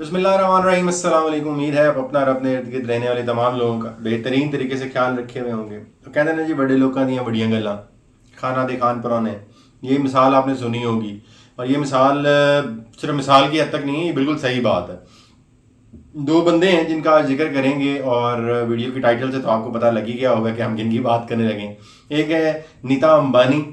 बिस्मिल्लाहिर्रहमानिर्रहीम। अस्सलाम वालेकुम। उम्मीद है आप अपना और अपने इर्द गिर्द रहने वाले तमाम लोगों का बेहतरीन तरीके से ख्याल रखे हुए होंगे। तो कहते हैं जी, बड़े लोगों दी बड़ियां गल्लां, खाना दे खान पराने। ये मिसाल आपने सुनी होगी, और ये मिसाल सिर्फ मिसाल की हद तक नहीं है, ये बिल्कुल सही बात है। दो बंदे हैं जिनका आज जिक्र करेंगे, और वीडियो की टाइटल से तो आपको पता लग ही गया होगा कि हम किन की बात करने लगे। एक है नीता अंबानी।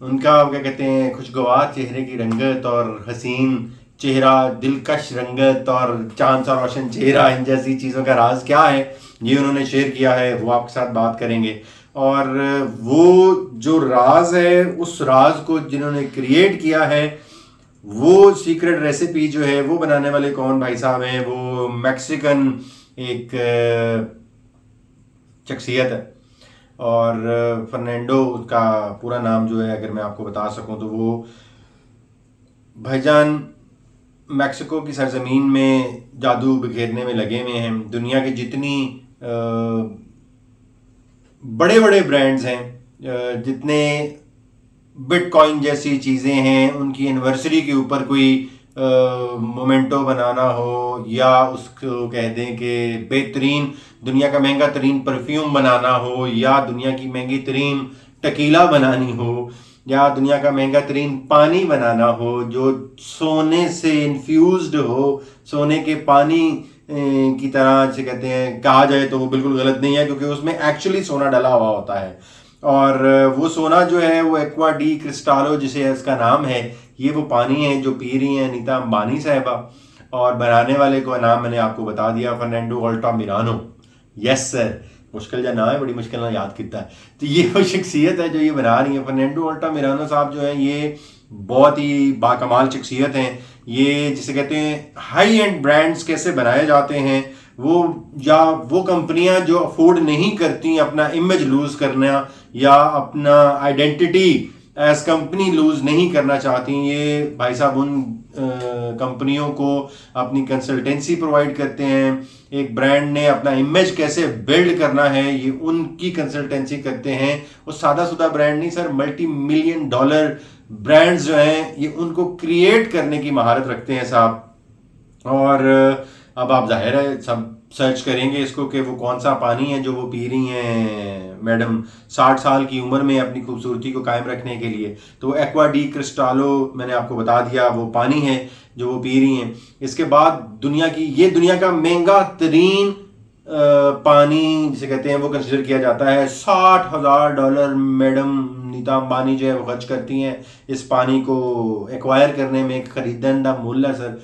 उनका क्या कहते हैं, खुशगवार चेहरे की रंगत और हसीन चेहरा, दिलकश रंगत और चांद सा रोशन चेहरा, इन जैसी चीज़ों का राज क्या है, ये उन्होंने शेयर किया है। वो आपके साथ बात करेंगे। और वो जो राज है, उस राज को जिन्होंने क्रिएट किया है, वो सीक्रेट रेसिपी जो है वो बनाने वाले कौन भाई साहब हैं? वो मैक्सिकन एक शख्सियत है। और फर्नांडो, उसका पूरा नाम जो है अगर मैं आपको बता सकूं तो वो भाईजान मैक्सिको की सरजमीन में जादू बिखेरने में लगे हुए हैं। दुनिया के जितनी बड़े बड़े ब्रांड्स हैं, जितने बिटकॉइन जैसी चीज़ें हैं, उनकी एनिवर्सरी के ऊपर कोई मोमेंटो बनाना हो, या उसको कह दें कि बेहतरीन दुनिया का महंगा तरीन परफ्यूम बनाना हो, या दुनिया की महंगी तरीन टकीला बनानी हो, या दुनिया का महंगा तरीन पानी बनाना हो जो सोने से इन्फ्यूज्ड हो, सोने के पानी की तरह से कहते हैं, कहा जाए तो वो बिल्कुल गलत नहीं है, क्योंकि उसमें एक्चुअली सोना डला हुआ होता है। और वो सोना जो है वो एक्वा डी क्रिस्टालो जिसे इसका नाम है, ये वो पानी है जो पी रही हैं नीता अंबानी साहिबा। और बनाने वाले का नाम मैंने आपको बता दिया, फर्नांडो अल्टामिरानो। यस सर, मुश्किल या ना है, बड़ी मुश्किल ना याद किया है। तो ये वो शख्सियत है जो ये बना रही है। फर्नांडो अल्टामिरानो साहब जो है, ये बहुत ही बाकमाल शख्सियत हैं। ये जिसे कहते हैं हाई एंड ब्रांड्स कैसे बनाए जाते हैं, वो या वो कंपनियां जो अफोर्ड नहीं करती अपना इमेज लूज करना, या अपना आइडेंटिटी एज कंपनी लूज नहीं करना चाहती, ये भाई साहब उन कंपनियों को अपनी कंसल्टेंसी प्रोवाइड करते हैं। एक ब्रांड ने अपना इमेज कैसे बिल्ड करना है, ये उनकी कंसल्टेंसी करते हैं। वो सादा सुदा ब्रांड नहीं sir, multi million dollar brands जो हैं, ये उनको क्रिएट करने की महारत रखते हैं साहब। और अब आप जाहिर है सब सर्च करेंगे इसको कि वो कौन सा पानी है जो वो पी रही हैं मैडम 60 साल की उम्र में अपनी खूबसूरती को कायम रखने के लिए। तो एक्वा डी क्रिस्टालो मैंने आपको बता दिया, वो पानी है जो वो पी रही हैं। इसके बाद दुनिया का महंगा तरीन पानी जिसे कहते हैं वो कंसिडर किया जाता है। $60,000 मैडम नीता अंबानी जो है वो खर्च करती हैं इस पानी को एक्वायर करने में। खरीदन का मूल्य है सर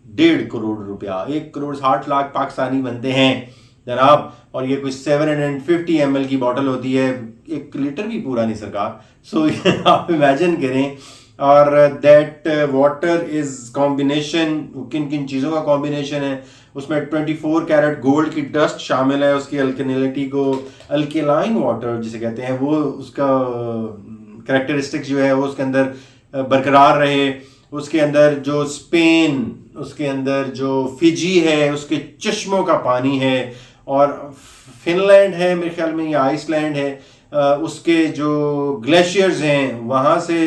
1.5 करोड़ रुपया, 1 करोड़ 60 लाख पाकिस्तानी बनते हैं जनाब। और ये कुछ 750 ml की बॉटल होती है, 1 लीटर भी पूरा नहीं सरकार। सो आप इमेजिन करें। और दैट वाटर इज कॉम्बिनेशन, किन किन चीज़ों का कॉम्बिनेशन है उसमें? 24 कैरेट गोल्ड की डस्ट शामिल है। उसकी अल्कनिलिटी को अल्केलाइन वाटर जिसे कहते हैं, वो उसका करेक्टरिस्टिक्स जो है वो उसके अंदर बरकरार रहे। उसके अंदर जो स्पेन, उसके अंदर जो फिजी है, उसके चश्मों का पानी है। और फिनलैंड है मेरे ख्याल में, या आइसलैंड है, उसके जो ग्लेशियर्स हैं वहाँ से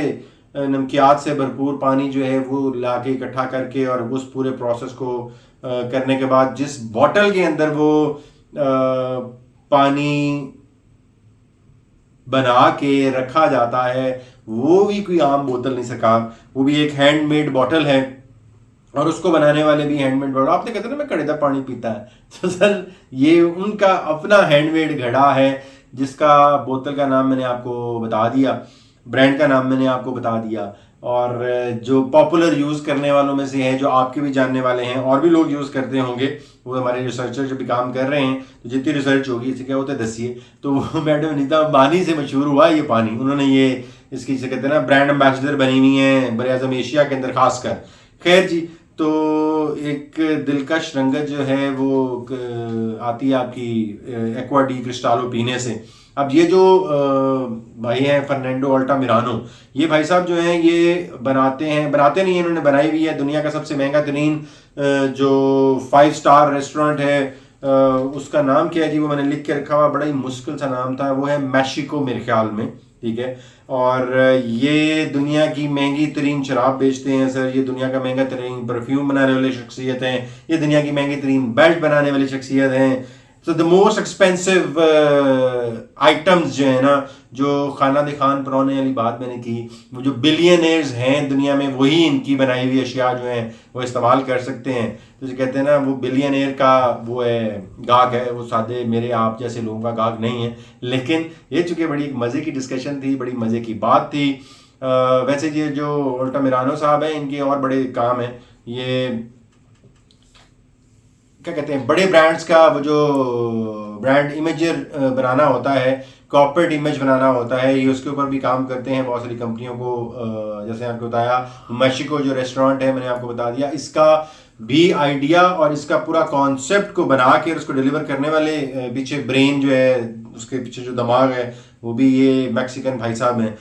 नमकियात से भरपूर पानी जो है वो ला के इकट्ठा करके, और उस पूरे प्रोसेस को करने के बाद जिस बॉटल के अंदर वो पानी बना के रखा जाता है, वो भी कोई आम बोतल नहीं सका, वो भी एक हैंडमेड बॉटल है। और उसको बनाने वाले भी हैंडमेड बॉटल। आपने कहते ना मैं कड़ेदा पानी पीता है, तो सर ये उनका अपना हैंडमेड घड़ा है, जिसका बोतल का नाम मैंने आपको बता दिया, ब्रांड का नाम मैंने आपको बता दिया। और जो पॉपुलर यूज़ करने वालों में से है, जो आपके भी जानने वाले हैं, और भी लोग यूज़ करते होंगे, वो हमारे रिसर्चर जो भी काम कर रहे हैं, तो जितनी रिसर्च होगी इसे क्या होता है दसिए। तो वो मैडम नीता अंबानी से मशहूर हुआ ये पानी। उन्होंने ये इसकी जिसे कहते हैं ना ब्रांड एम्बेसडर बनी हुई हैं बरे आज़म एशिया के अंदर खासकर। खैर जी, तो एक दिलकश रंगत जो है वो आती है आपकी एक्वा डी क्रिस्टालो पीने से। अब ये जो भाई हैं फर्नांडो अल्टामिरानो, ये भाई साहब जो हैं ये बनाते नहीं हैं, इन्होंने बनाई हुई है दुनिया का सबसे महंगा तरीन जो 5 स्टार रेस्टोरेंट है। उसका नाम क्या है जी, वो मैंने लिख के रखा हुआ, बड़ा ही मुश्किल सा नाम था, वो है मैशिको मेरे ख्याल में। ठीक है। और ये दुनिया की महंगी तरीन शराब बेचते हैं सर, ये दुनिया का महंगा तरीन परफ्यूम बनाने वाली शख्सियत हैं, ये दुनिया की महंगी तरीन बेल्ट बनाने वाली शख्सियत हैं। So the most expensive items जो है ना, जो खाना दिखान परौने वाली बात मैंने की, वो जो बिलियनर्स हैं दुनिया में वही इनकी बनाई हुई अशिया जो हैं वो इस्तेमाल कर सकते हैं। तो जो कहते हैं ना, वो बिलियनर का वो है गाहक है, वो सादे मेरे आप जैसे लोगों का गाहक नहीं है। लेकिन ये चूँकि बड़ी एक मज़े की डिस्कशन थी, बड़ी मज़े की बात थी। वैसे ये जो अल्टामिरानो साहब हैं, इनके और बड़े काम हैं, ये क्या कहते हैं, बड़े ब्रांड्स का वो जो ब्रांड इमेजर बनाना होता है, कॉर्पोरेट इमेज बनाना होता है, ये उसके ऊपर भी काम करते हैं बहुत सारी कंपनियों को। जैसे आपको बताया मैक्सिको जो रेस्टोरेंट है, मैंने आपको बता दिया, इसका भी आइडिया और इसका पूरा कॉन्सेप्ट को बना के उसको डिलीवर करने वाले पीछे ब्रेन जो है, उसके पीछे जो दिमाग है, वो भी ये मैक्सिकन भाई साहब हैं।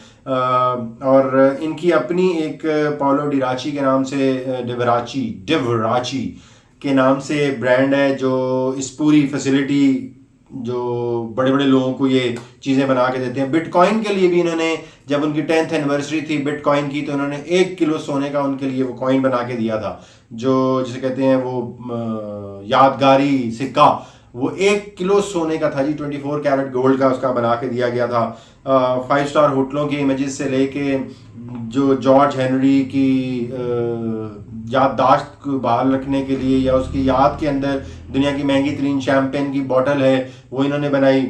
और इनकी अपनी एक पाउलो डिराची के नाम से डिवराची के नाम से ब्रांड है, जो इस पूरी फैसिलिटी जो बड़े बड़े लोगों को ये चीज़ें बना के देते हैं। बिटकॉइन के लिए भी इन्होंने, जब उनकी 10th एनिवर्सरी थी बिटकॉइन की, तो उन्होंने 1 किलो सोने का उनके लिए वो कॉइन बना के दिया था, जो जिसे कहते हैं वो यादगारी सिक्का। वो 1 किलो सोने का था जी, 24 कैरेट गोल्ड का उसका बना के दिया गया था। 5 स्टार होटलों की इमेजेस से लेके जो जॉर्ज हेनरी की याददाश्त को बहाल रखने के लिए या उसकी याद के अंदर दुनिया की महंगी तरीन शैम्पेन की बोतल है, वो इन्होंने बनाई।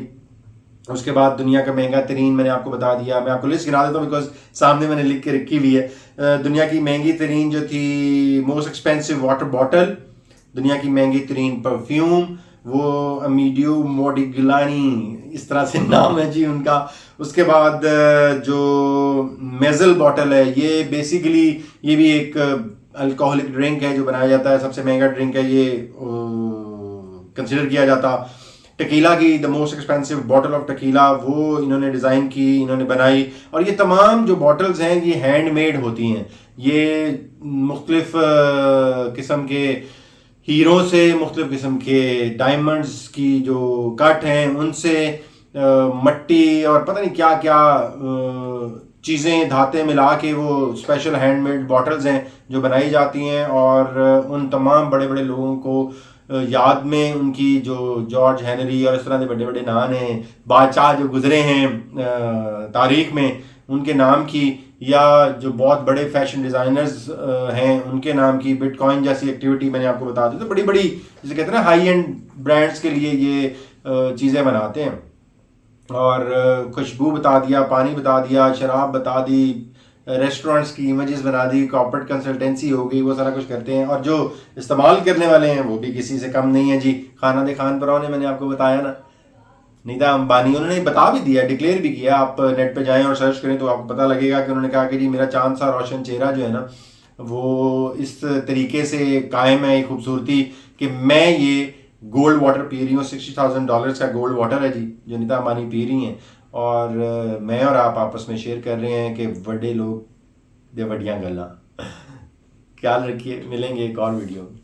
उसके बाद दुनिया का महंगा तरीन मैंने आपको बता दिया, मैं आपको लिस्ट गिरा देता हूँ बिकॉज सामने मैंने लिख के रखी हुई है। दुनिया की महंगी तरीन जो थी मोस्ट एक्सपेंसिव वाटर बॉटल, दुनिया की महंगी तरीन परफ्यूम, वो अमीडियो मोडिग्लानी, इस तरह से नाम है जी उनका। उसके बाद जो मेजल बॉटल है, ये बेसिकली ये भी एक अल्कोहलिक ड्रिंक है जो बनाया जाता है, सबसे महंगा ड्रिंक है ये कंसिडर किया जाता। टकीला की the most expensive bottle of tequila, वो इन्होंने डिज़ाइन की, इन्होंने बनाई। और ये तमाम जो बॉटल्स हैं ये हैंडमेड होती हैं, ये मुख्तलिफ किस्म के हीरो से, मुख्तलिफ किस्म के डायमंड्स की जो कट हैं उनसे, मट्टी और पता नहीं क्या क्या चीज़ें धातें मिला के वो स्पेशल हैंडमेड बॉटल्स हैं जो बनाई जाती हैं। और उन तमाम बड़े बड़े लोगों को याद में, उनकी जो जॉर्ज हेनरी और इस तरह के बड़े बड़े नाम हैं, बादशाह जो गुजरे हैं तारीख में, उनके नाम की, या जो बहुत बड़े फैशन डिज़ाइनर्स हैं उनके नाम की, बिटकॉइन जैसी एक्टिविटी मैंने आपको बता दी। तो बड़ी बड़ी जिसे कहते हैं ना हाई एंड ब्रांड्स के लिए ये चीज़ें बनाते हैं। और खुशबू बता दिया, पानी बता दिया, शराब बता दी, रेस्टोरेंट्स की इमेजेस बना दी, कॉर्पोरेट कंसल्टेंसी हो गई, वो सारा कुछ करते हैं। और जो इस्तेमाल करने वाले हैं वो भी किसी से कम नहीं है जी। खाना दे खान परौने मैंने आपको बताया ना, नीता अंबानी, उन्होंने बता भी दिया, डिक्लेयर भी किया। आप नेट पे जाएं और सर्च करें तो आपको पता लगेगा कि उन्होंने कहा कि जी मेरा चांद सा रोशन चेहरा जो है ना, वो इस तरीके से कायम है खूबसूरती कि मैं ये गोल्ड वाटर पी रही हूँ। $60,000 का गोल्ड वाटर है जी जो नीता अंबानी पी रही हैं। और मैं और आप आपस में शेयर कर रहे हैं कि बड़े लोग दे बड़ियाँ गल्ला। ख्याल रखिए, मिलेंगे एक और वीडियो में।